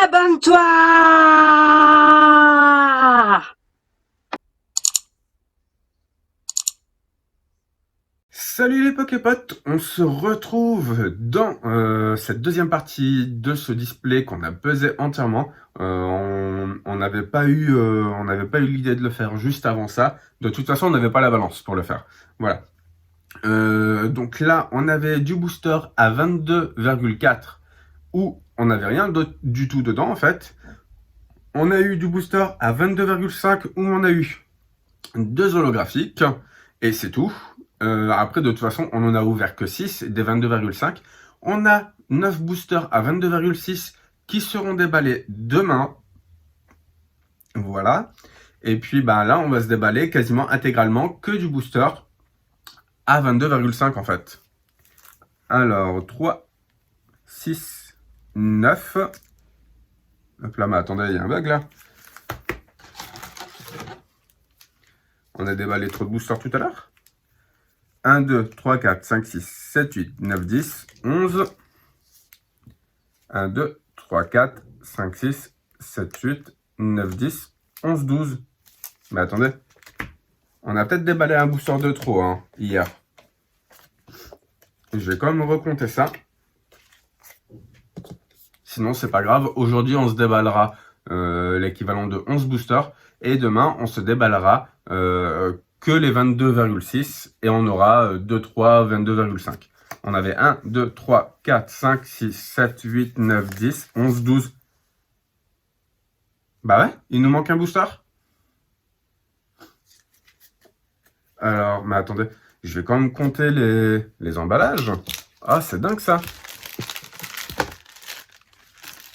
Abonne-toi! Salut les Poképotes, on se retrouve dans cette deuxième partie de ce display qu'on a pesé entièrement. On n'avait pas eu l'idée de le faire juste avant ça. De toute façon, on n'avait pas la balance pour le faire. Voilà. Donc là, on avait du booster à 22,4 où on n'avait rien du tout dedans en fait. On a eu du booster à 22,5 où on a eu 2 holographiques et c'est tout. Après, de toute façon, on en a ouvert que 6 des 22,5. On a 9 boosters à 22,6 qui seront déballés demain. Voilà. Et puis là, on va se déballer quasiment intégralement que du booster à 22,5 en fait. Alors, 3, 6, 9. Hop là, mais attendez, il y a un bug là. On a déballé trop de boosters tout à l'heure. 1, 2, 3, 4, 5, 6, 7, 8, 9, 10, 11. 1, 2, 3, 4, 5, 6, 7, 8, 9, 10, 11, 12. Mais attendez. On a peut-être déballé un booster de trop hier. Je vais quand même recompter ça. Sinon, c'est pas grave. Aujourd'hui, on se déballera l'équivalent de 11 boosters. Et demain, on se déballera que les 22,6 et on aura 2, 3, 22,5. On avait 1, 2, 3, 4, 5, 6, 7, 8, 9, 10, 11, 12. Bah ouais, il nous manque un booster. Alors, mais attendez, je vais quand même compter les emballages. Ah, c'est dingue ça.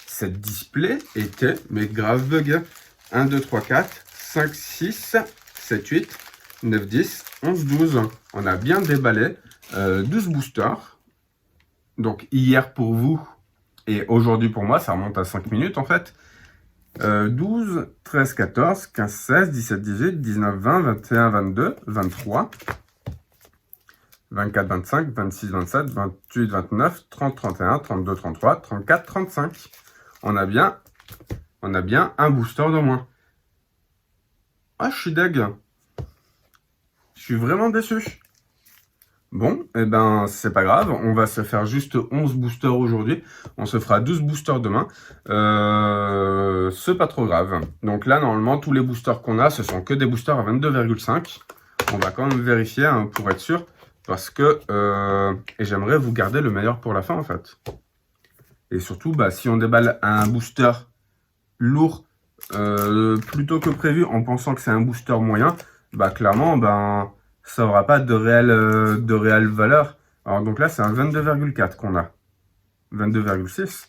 Cette display était, mais grave bug. 1, 2, 3, 4, 5, 6, 7, 8, 9, 10, 11, 12. On a bien déballé 12 boosters. Donc hier pour vous et aujourd'hui pour moi, ça remonte à 5 minutes en fait. 12, 13, 14, 15, 16, 17, 18, 19, 20, 21, 22, 23, 24, 25, 26, 27, 28, 29, 30, 31, 32, 33, 34, 35. On a bien un booster de moins. Ah, je suis deg. Je suis vraiment déçu. Bon, et c'est pas grave. On va se faire juste 11 boosters aujourd'hui. On se fera 12 boosters demain. C'est pas trop grave. Donc là, normalement, tous les boosters qu'on a, ce sont que des boosters à 22,5. On va quand même vérifier pour être sûr. Parce que et j'aimerais vous garder le meilleur pour la fin, en fait. Et surtout, si on déballe un booster lourd plutôt que prévu en pensant que c'est un booster moyen, clairement, ça n'aura pas de réelle valeur. Alors donc là, c'est un 22,4 qu'on a. 22,6.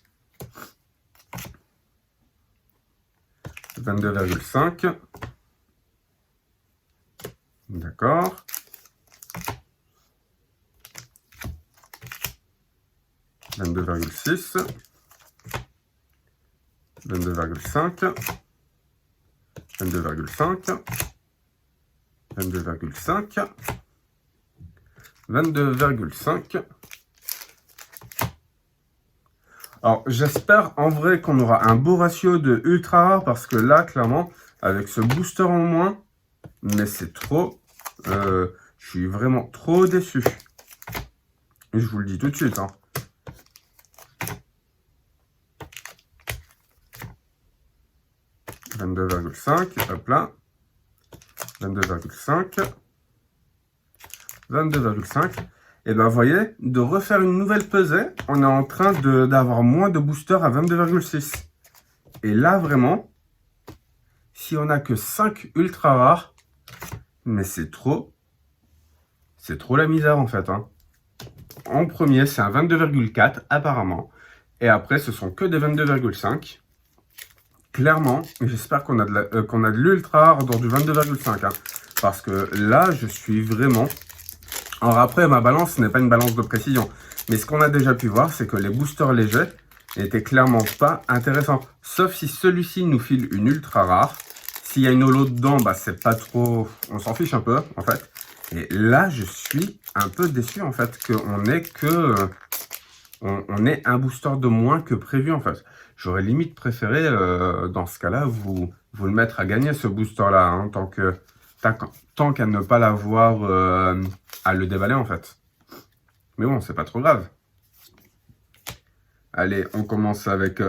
22,5. D'accord. 22,6. 22,5. 22,5. 22,5. 22,5. Alors, j'espère en vrai qu'on aura un beau ratio de ultra rare parce que là, clairement, avec ce booster en moins, mais c'est trop. Je suis vraiment trop déçu. Je vous le dis tout de suite. 22,5, hop là. 22,5. 22,5. Et vous voyez, de refaire une nouvelle pesée, on est en train d'avoir moins de boosters à 22,6. Et là, vraiment, si on n'a que 5 ultra rares, mais c'est trop la misère en fait. En premier, c'est un 22,4 apparemment. Et après, ce sont que des 22,5. Clairement, j'espère qu'on a de l'ultra rare dans du 22,5. Parce que là, je suis vraiment... Alors après, ma balance n'est pas une balance de précision. Mais ce qu'on a déjà pu voir, c'est que les boosters légers n'étaient clairement pas intéressants. Sauf si celui-ci nous file une ultra rare. S'il y a une holo dedans, c'est pas trop... On s'en fiche un peu, en fait. Et là, je suis un peu déçu, en fait, qu'on ait un booster de moins que prévu, en fait. j'aurais limite préféré, dans ce cas-là, vous le mettre à gagner ce booster-là, hein, tant qu'à ne pas l'avoir à le déballer, en fait. Mais bon, c'est pas trop grave. Allez, on commence avec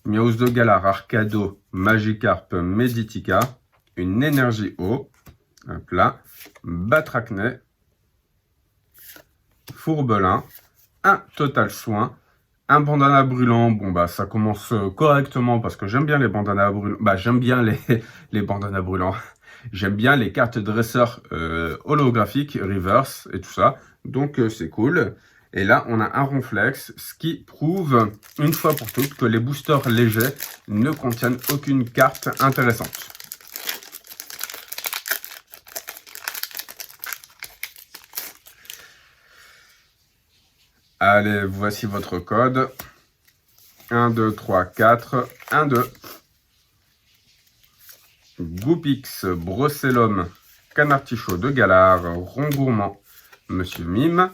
Miaus de Galar, Arcado, Magikarp, Meditica, une énergie eau, hop là, Batracné, Fourbelin, un total soin, un bandana brûlant. Bon bah ça commence correctement parce que j'aime bien les bandanas brûlants. Bah j'aime bien les bandanas brûlants. J'aime bien les cartes dresseurs holographiques, reverse et tout ça. Donc c'est cool. Et là, on a un Ronflex, ce qui prouve une fois pour toutes que les boosters légers ne contiennent aucune carte intéressante. Allez, voici votre code. 1, 2, 3, 4, 1, 2. Goupix, Brossellum, Canartichaud de Galar, Rongourmand, Monsieur Mime,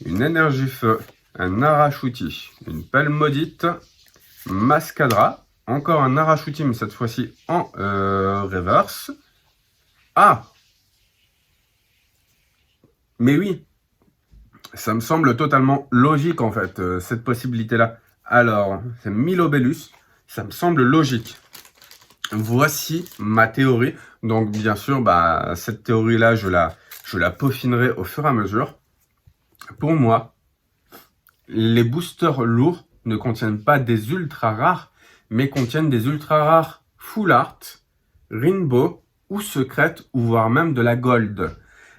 une énergie feu, un Arachuti, une pelle maudite, Mascadra, encore un Arachuti, mais cette fois-ci en reverse. Ah! Mais oui, ça me semble totalement logique en fait, cette possibilité-là. Alors, c'est Milobellus, ça me semble logique. Voici ma théorie. Donc bien sûr, bah, cette théorie-là, je la peaufinerai au fur et à mesure. Pour moi, les boosters lourds ne contiennent pas des ultra rares, mais contiennent des ultra rares full art, rainbow ou secrète, ou voire même de la gold.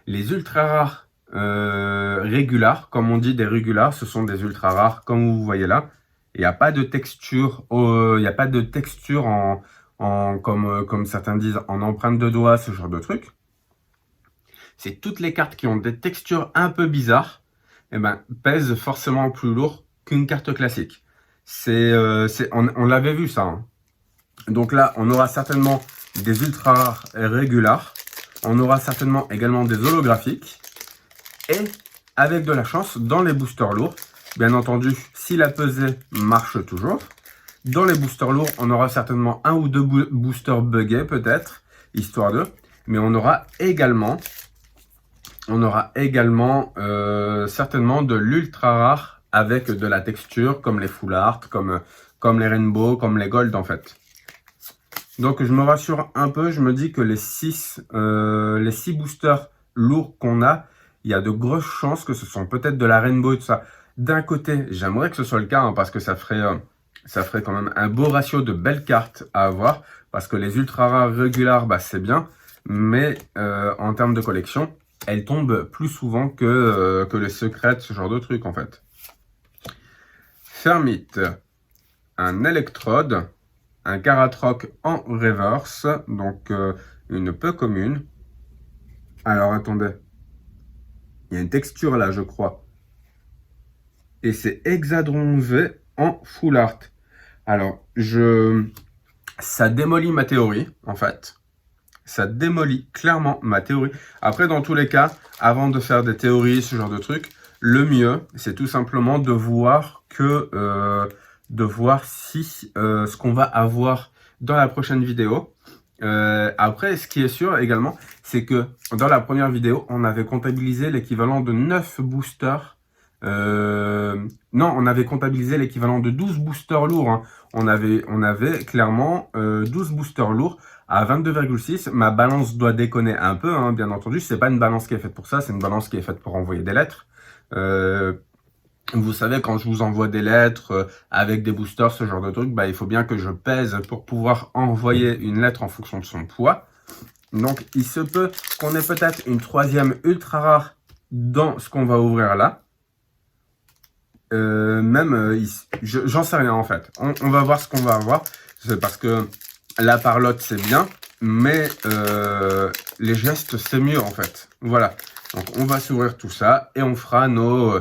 Les ultra rares régulars, comme on dit des régulars, ce sont des ultra rares, comme vous voyez là. Il n'y a pas de texture, comme certains disent, en empreinte de doigt, ce genre de truc. C'est toutes les cartes qui ont des textures un peu bizarres, eh ben, pèsent forcément plus lourd qu'une carte classique. On l'avait vu ça. Hein. Donc là, on aura certainement des ultra rares régulars. On aura certainement également des holographiques. Et avec de la chance, dans les boosters lourds, bien entendu, si la pesée marche toujours, dans les boosters lourds, on aura certainement un ou deux boosters buggés peut-être, histoire de. Mais on aura également certainement de l'ultra rare avec de la texture, comme les full art, comme les rainbow, comme les gold en fait. Donc je me rassure un peu, je me dis que les 6 boosters lourds qu'on a, il y a de grosses chances que ce sont peut-être de la rainbow et tout ça. D'un côté, j'aimerais que ce soit le cas, hein, parce que ça ferait quand même un beau ratio de belles cartes à avoir, parce que les ultra rares régulars, bah, c'est bien, mais en termes de collection, elles tombent plus souvent que les secrètes, ce genre de trucs en fait. Fermite, un électrode, un Caratroc en reverse, donc une peu commune. Alors attendez, il y a une texture là je crois. Et c'est Hexadron V en full art. Alors, ça démolit ma théorie, en fait. Ça démolit clairement ma théorie. Après, dans tous les cas, avant de faire des théories, ce genre de trucs, le mieux, c'est tout simplement de voir si ce qu'on va avoir dans la prochaine vidéo. Après, ce qui est sûr également, c'est que dans la première vidéo, on avait comptabilisé l'équivalent de 9 boosters. Non, on avait comptabilisé l'équivalent de 12 boosters lourds. Hein. On avait clairement 12 boosters lourds à 22,6. Ma balance doit déconner un peu, hein, bien entendu. C'est pas une balance qui est faite pour ça, c'est une balance qui est faite pour envoyer des lettres. Vous savez, quand je vous envoie des lettres avec des boosters, ce genre de truc, bah, il faut bien que je pèse pour pouvoir envoyer une lettre en fonction de son poids. Donc, il se peut qu'on ait peut-être une troisième ultra rare dans ce qu'on va ouvrir là. J'en sais rien en fait. On va voir ce qu'on va avoir. C'est parce que la parlotte c'est bien, mais les gestes c'est mieux en fait. Voilà. Donc on va s'ouvrir tout ça et on fera nos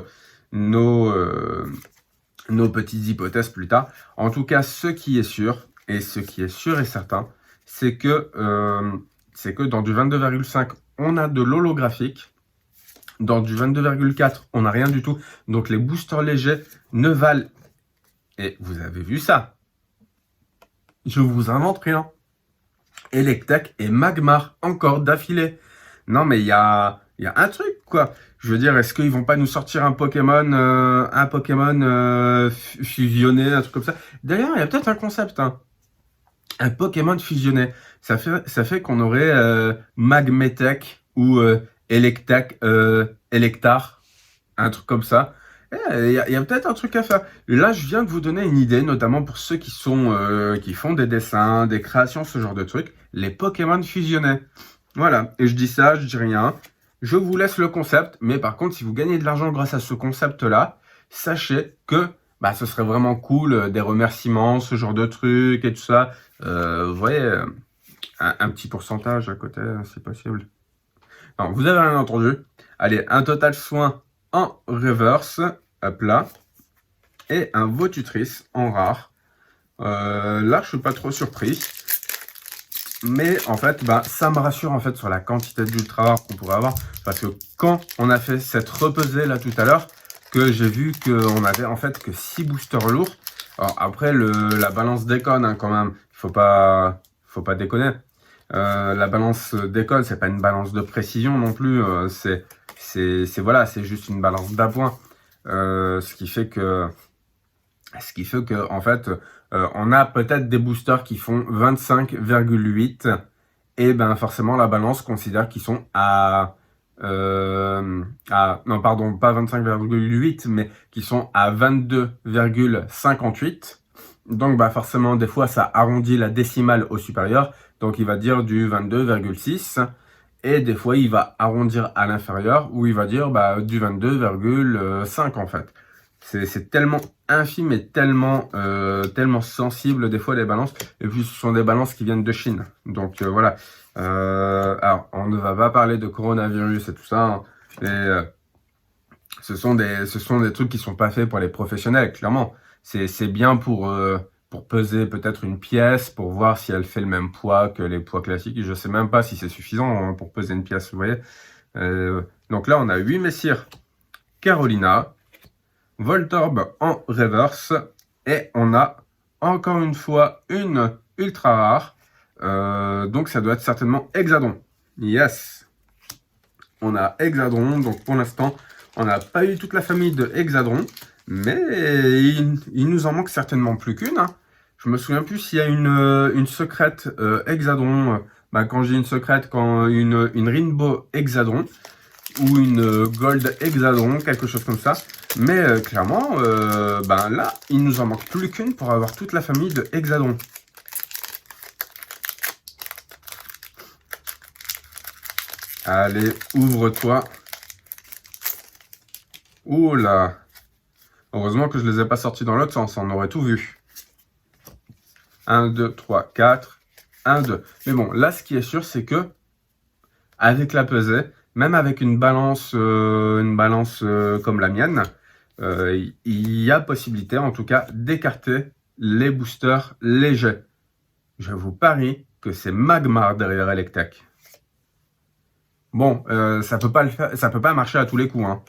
petites hypothèses plus tard. En tout cas, ce qui est sûr et certain, c'est que dans du 22,5 on a de l'holographique. Dans du 22,4, on n'a rien du tout. Donc les boosters légers ne valent... Et vous avez vu ça. Je vous invente rien. Electek et Magmar, encore d'affilée. Non, mais il y a un truc, quoi. Je veux dire, est-ce qu'ils vont pas nous sortir un Pokémon fusionné, un truc comme ça? D'ailleurs, il y a peut-être un concept, hein. Un Pokémon fusionné. Ça fait qu'on aurait Magmetech ou Electek, Electar, un truc comme ça. Il y a peut-être un truc à faire. Là, je viens de vous donner une idée, notamment pour ceux qui font des dessins, des créations, ce genre de trucs. Les Pokémon fusionnés. Voilà. Et je dis ça, je dis rien. Je vous laisse le concept. Mais par contre, si vous gagnez de l'argent grâce à ce concept-là, sachez que ce serait vraiment cool, des remerciements, ce genre de trucs et tout ça. Vous voyez, un petit pourcentage à côté, c'est possible. Alors, vous avez rien entendu. Allez, un total soin en reverse, hop là, et un Votutrice en rare. Là, je suis pas trop surpris. Mais en fait, ça me rassure en fait sur la quantité d'ultra rares qu'on pourrait avoir. Parce que quand on a fait cette repesée là tout à l'heure, que j'ai vu qu'on avait en fait que 6 boosters lourds. Alors après, la balance déconne hein, quand même. Faut pas déconner. La balance déconne, c'est pas une balance de précision non plus. Voilà, c'est juste une balance d'appoint. Ce qui fait que en fait, on a peut-être des boosters qui font 25,8 et forcément la balance considère qu'ils sont non pardon, pas 25,8 mais qui sont à 22,58. Donc forcément des fois ça arrondit la décimale au supérieur, donc il va dire du 22,6 et des fois il va arrondir à l'inférieur où il va dire du 22,5 en fait. C'est tellement infime et tellement sensible des fois les balances. Et puis ce sont des balances qui viennent de Chine. Donc voilà. Alors on ne va pas parler de coronavirus et tout ça. Hein, mais ce sont des trucs qui sont pas faits pour les professionnels. Clairement, c'est bien pour peser peut-être une pièce, pour voir si elle fait le même poids que les poids classiques. Je sais même pas si c'est suffisant hein, pour peser une pièce. Vous voyez. Donc là on a 8 messieurs Carolina. Voltorb en reverse et on a encore une fois une ultra rare, donc ça doit être certainement Hexadron. Yes, on a Hexadron, donc pour l'instant on n'a pas eu toute la famille de Hexadron, mais il nous en manque certainement plus qu'une. Hein. Je me souviens plus s'il y a une secrète Hexadron, quand j'ai une secrète, quand une Rainbow Hexadron ou une Gold Hexadron, quelque chose comme ça. Mais clairement, là, il nous en manque plus qu'une pour avoir toute la famille de Hexadron. Allez, ouvre-toi. Ouh là. Heureusement que je les ai pas sortis dans l'autre sens, on aurait tout vu. 1, 2, 3, 4. 1, 2. Mais bon, là, ce qui est sûr, c'est que avec la pesée, même avec une balance comme la mienne, il y a possibilité, en tout cas, d'écarter les boosters légers. Je vous parie que c'est Magmar derrière Electek. Bon, ça peut pas marcher à tous les coups. Hein.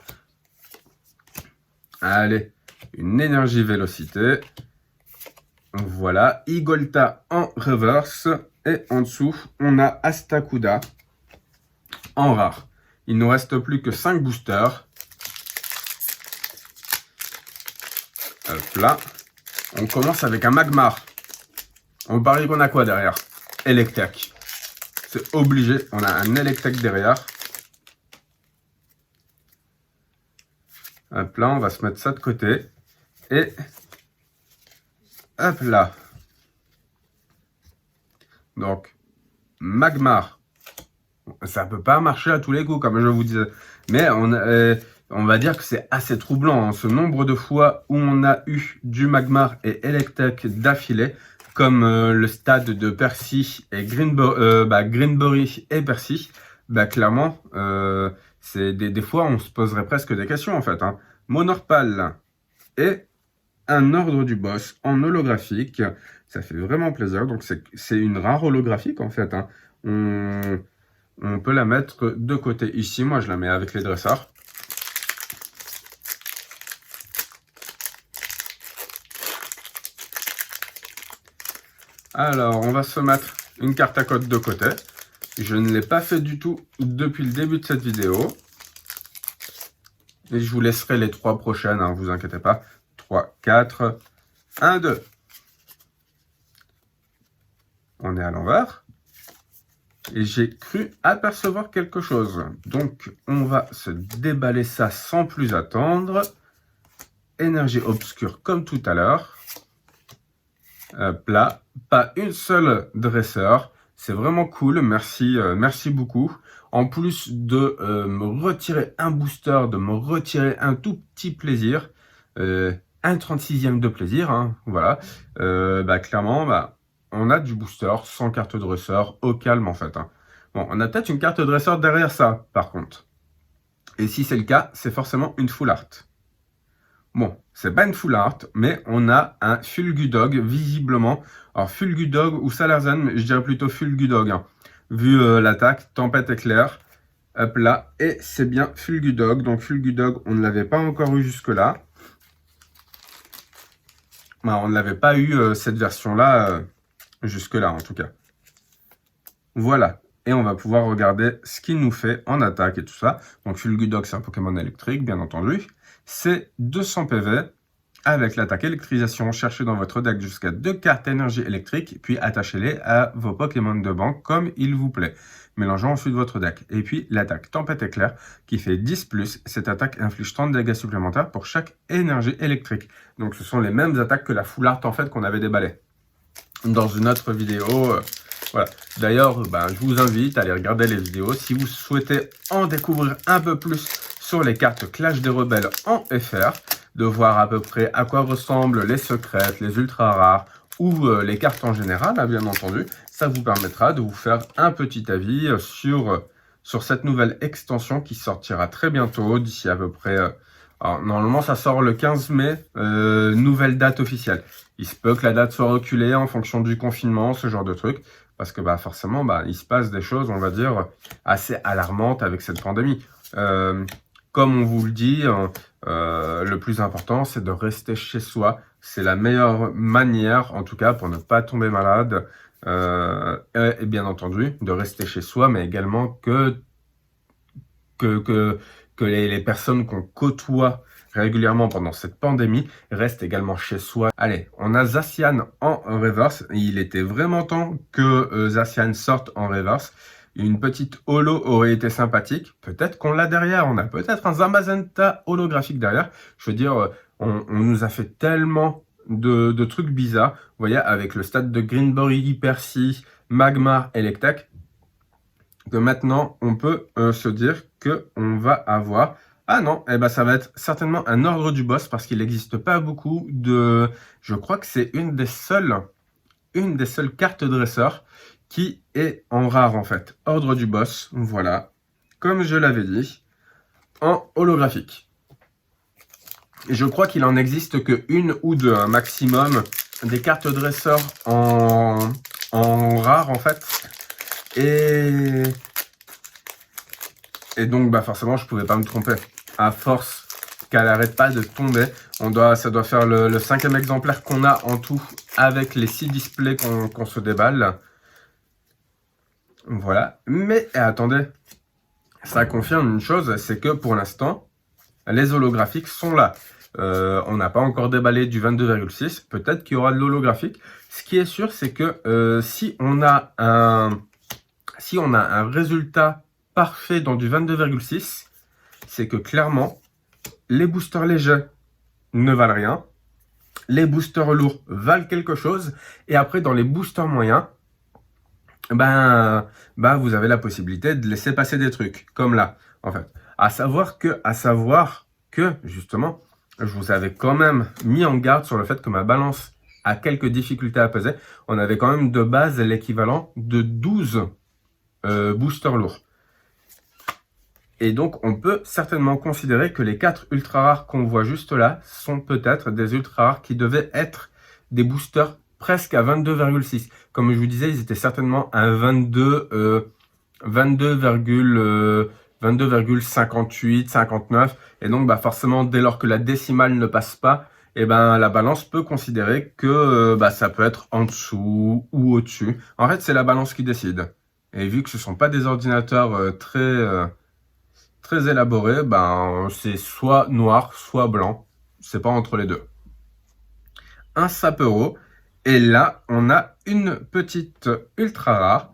Allez, une énergie vélocité. Voilà, Igolta en reverse. Et en dessous, on a Astakuda en rare. Il nous reste plus que 5 boosters. Hop là. On commence avec un Magmar. On parie qu'on a quoi derrière? Electek. C'est obligé. On a un Electek derrière. Hop là, on va se mettre ça de côté. Et hop là. Donc, Magmar. Ça peut pas marcher à tous les coups, comme je vous disais. Mais on va dire que c'est assez troublant. Hein, ce nombre de fois où on a eu du Magmar et Electek d'affilée, comme le stade de Percy et Greenbury et Percy, clairement, c'est des fois on se poserait presque des questions en fait. Hein. Monorpal et un ordre du boss en holographique, ça fait vraiment plaisir. Donc c'est une rare holographique en fait. Hein. On peut la mettre de côté ici. Moi je la mets avec les dresseurs. Alors, on va se mettre une carte à code de côté. Je ne l'ai pas fait du tout depuis le début de cette vidéo. Et je vous laisserai les 3 prochaines, hein, vous inquiétez pas. 3, 4, 1, 2. On est à l'envers. Et j'ai cru apercevoir quelque chose. Donc, on va se déballer ça sans plus attendre. Énergie obscure comme tout à l'heure. Hop là. Pas une seule dresseur. C'est vraiment cool. Merci, merci beaucoup. En plus de me retirer un booster, de me retirer un tout petit plaisir. Un 36e de plaisir. Hein, voilà. Clairement, on a du booster sans carte dresseur au calme en fait. Hein. Bon, on a peut-être une carte dresseur derrière ça, par contre. Et si c'est le cas, c'est forcément une full art. Bon, c'est pas une full art, mais on a un Fulgudog, visiblement. Alors, Fulgudog ou Salarzan, mais je dirais plutôt Fulgudog. Hein. Vu l'attaque, tempête éclair. Hop là, et c'est bien Fulgudog. Donc, Fulgudog, on ne l'avait pas encore eu jusque-là. On ne l'avait pas eu, cette version-là, jusque-là, en tout cas. Voilà. Et on va pouvoir regarder ce qu'il nous fait en attaque et tout ça. Donc Fulgudog, c'est un Pokémon électrique, bien entendu. C'est 200 PV avec l'attaque électrisation. Cherchez dans votre deck jusqu'à 2 cartes énergie électrique, puis attachez-les à vos Pokémon de banque comme il vous plaît. Mélangeant ensuite votre deck. Et puis l'attaque tempête éclair qui fait 10+. Cette attaque inflige 30 dégâts supplémentaires pour chaque énergie électrique. Donc ce sont les mêmes attaques que la full art en fait qu'on avait déballé dans une autre vidéo. Voilà. D'ailleurs, je vous invite à aller regarder les vidéos si vous souhaitez en découvrir un peu plus sur les cartes Clash des Rebelles en FR, de voir à peu près à quoi ressemblent les secrètes, les ultra rares ou les cartes en général, bien entendu. Ça vous permettra de vous faire un petit avis sur cette nouvelle extension qui sortira très bientôt, d'ici à peu près... alors, normalement, ça sort le 15 mai, nouvelle date officielle. Il se peut que la date soit reculée en fonction du confinement, ce genre de truc. Parce que forcément, il se passe des choses, on va dire, assez alarmantes avec cette pandémie. Comme on vous le dit, le plus important, c'est de rester chez soi. C'est la meilleure manière, en tout cas, pour ne pas tomber malade. Et bien entendu, de rester chez soi, mais également que les personnes qu'on côtoie régulièrement pendant cette pandémie restent également chez soi. Allez, on a Zacian en reverse. Il était vraiment temps que Zacian sorte en reverse. Une petite holo aurait été sympathique. Peut-être qu'on l'a derrière. On a peut-être un Zamazenta holographique derrière. Je veux dire, on nous a fait tellement de trucs bizarres. Vous voyez, avec le stade de Greenberry, Percy, Magmar, Electek, que maintenant, on peut se dire qu'on va avoir... Ah non, ça va être certainement un ordre du boss parce qu'il n'existe pas beaucoup de... Je crois que c'est une des seules cartes dresseurs qui est en rare en fait. Ordre du boss, voilà. Comme je l'avais dit, en holographique. Et je crois qu'il en existe que une ou deux, un maximum, des cartes dresseurs en rare en fait. Et donc forcément je pouvais pas me tromper. À force qu'elle n'arrête pas de tomber, ça doit faire le 5e exemplaire qu'on a en tout avec les 6 displays qu'on se déballe. Voilà. Mais attendez, ça confirme une chose, c'est que pour l'instant, les holographiques sont là. On n'a pas encore déballé du 22,6. Peut-être qu'il y aura de l'holographique. Ce qui est sûr, c'est que si on a un résultat parfait dans du 22,6, c'est que clairement, les boosters légers ne valent rien. Les boosters lourds valent quelque chose. Et après, dans les boosters moyens, vous avez la possibilité de laisser passer des trucs. Comme là, en fait. À savoir que, justement, je vous avais quand même mis en garde sur le fait que ma balance a quelques difficultés à peser. On avait quand même de base l'équivalent de 12 boosters lourds. Et donc, on peut certainement considérer que les 4 ultra rares qu'on voit juste là sont peut-être des ultra rares qui devaient être des boosters presque à 22,6. Comme je vous disais, ils étaient certainement à 22,58, 59. Et donc, forcément, dès lors que la décimale ne passe pas, et ben la balance peut considérer que ça peut être en dessous ou au-dessus. En fait, c'est la balance qui décide. Et vu que ce sont pas des ordinateurs très élaborés, ben c'est soit noir, soit blanc. C'est pas entre les deux. Un sapero. Et là, on a une petite ultra rare.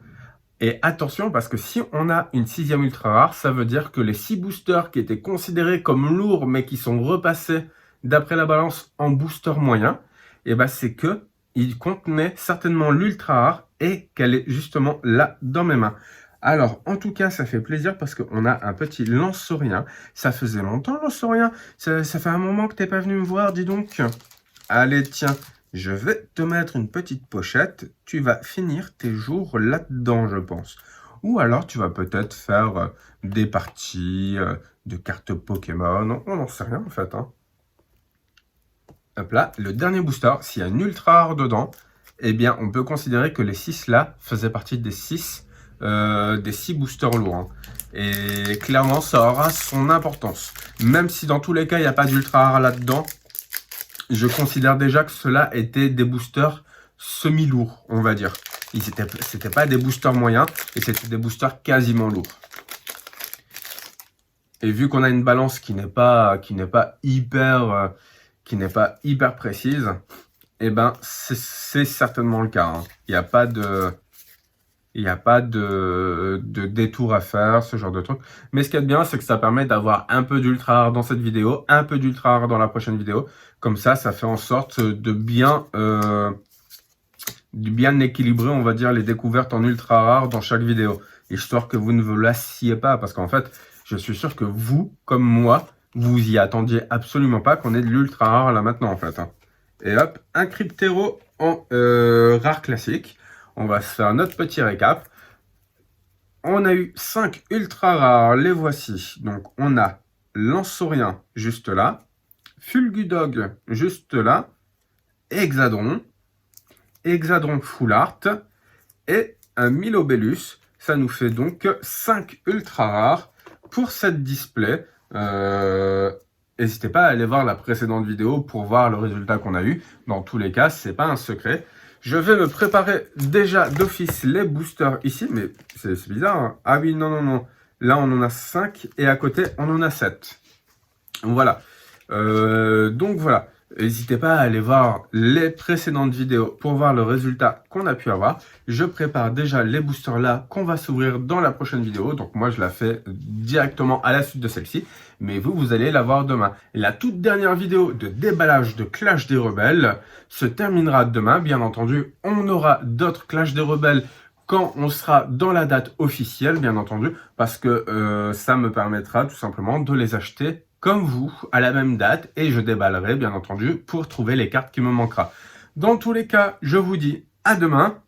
Et attention, parce que si on a une 6e ultra rare, ça veut dire que les 6 boosters qui étaient considérés comme lourds, mais qui sont repassés d'après la balance en booster moyen, et ben c'est que il contenait certainement l'ultra rare et qu'elle est justement là dans mes mains. Alors, en tout cas, ça fait plaisir parce qu'on a un petit lance-saurien. Ça faisait longtemps, lance-saurien. Ça fait un moment que t'es pas venu me voir, dis donc. Allez, tiens. Je vais te mettre une petite pochette. Tu vas finir tes jours là-dedans, je pense. Ou alors, tu vas peut-être faire des parties de cartes Pokémon. On n'en sait rien, en fait. Hein. Hop là, le dernier booster, s'il y a une ultra rare dedans, eh bien, on peut considérer que les 6 là faisaient partie des 6 boosters lourds. Hein. Et clairement, ça aura son importance. Même si dans tous les cas, il n'y a pas d'ultra rare là-dedans, je considère déjà que cela était des boosters semi-lourds, on va dire. C'était pas des boosters moyens, et c'était des boosters quasiment lourds. Et vu qu'on a une balance qui n'est pas hyper précise, eh ben c'est certainement le cas. Hein. Il n'y a pas de détour à faire, ce genre de truc. Mais ce qui est bien, c'est que ça permet d'avoir un peu d'ultra rare dans cette vidéo, un peu d'ultra rare dans la prochaine vidéo. Comme ça fait en sorte de bien équilibrer, on va dire, les découvertes en ultra rare dans chaque vidéo. Histoire que vous ne vous lassiez pas, parce qu'en fait, je suis sûr que vous, comme moi, vous y attendiez absolument pas qu'on ait de l'ultra rare là maintenant, en fait. Hein. Et hop, un Cryptero en rare classique. On va se faire notre petit récap. On a eu 5 ultra rares, les voici. Donc, on a Lance-Saurien juste là, Fulgudog juste là, Hexadron Full Art et un Milobellus. Ça nous fait donc 5 ultra rares pour cette display. N'hésitez pas à aller voir la précédente vidéo pour voir le résultat qu'on a eu. Dans tous les cas, c'est pas un secret. Je vais me préparer déjà d'office les boosters ici, mais c'est bizarre. Hein. Ah oui, non. Là, on en a 5 et à côté, on en a 7. Voilà. Donc voilà. N'hésitez pas à aller voir les précédentes vidéos pour voir le résultat qu'on a pu avoir. Je prépare déjà les boosters là qu'on va s'ouvrir dans la prochaine vidéo. Donc moi, je la fais directement à la suite de celle-ci. Mais vous allez la voir demain. Et la toute dernière vidéo de déballage de Clash des Rebelles se terminera demain. Bien entendu, on aura d'autres Clash des Rebelles quand on sera dans la date officielle, bien entendu. Parce que ça me permettra tout simplement de les acheter comme vous, à la même date, et je déballerai, bien entendu, pour trouver les cartes qui me manquera. Dans tous les cas, je vous dis à demain,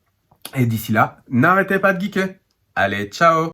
et d'ici là, n'arrêtez pas de geeker. Allez, ciao!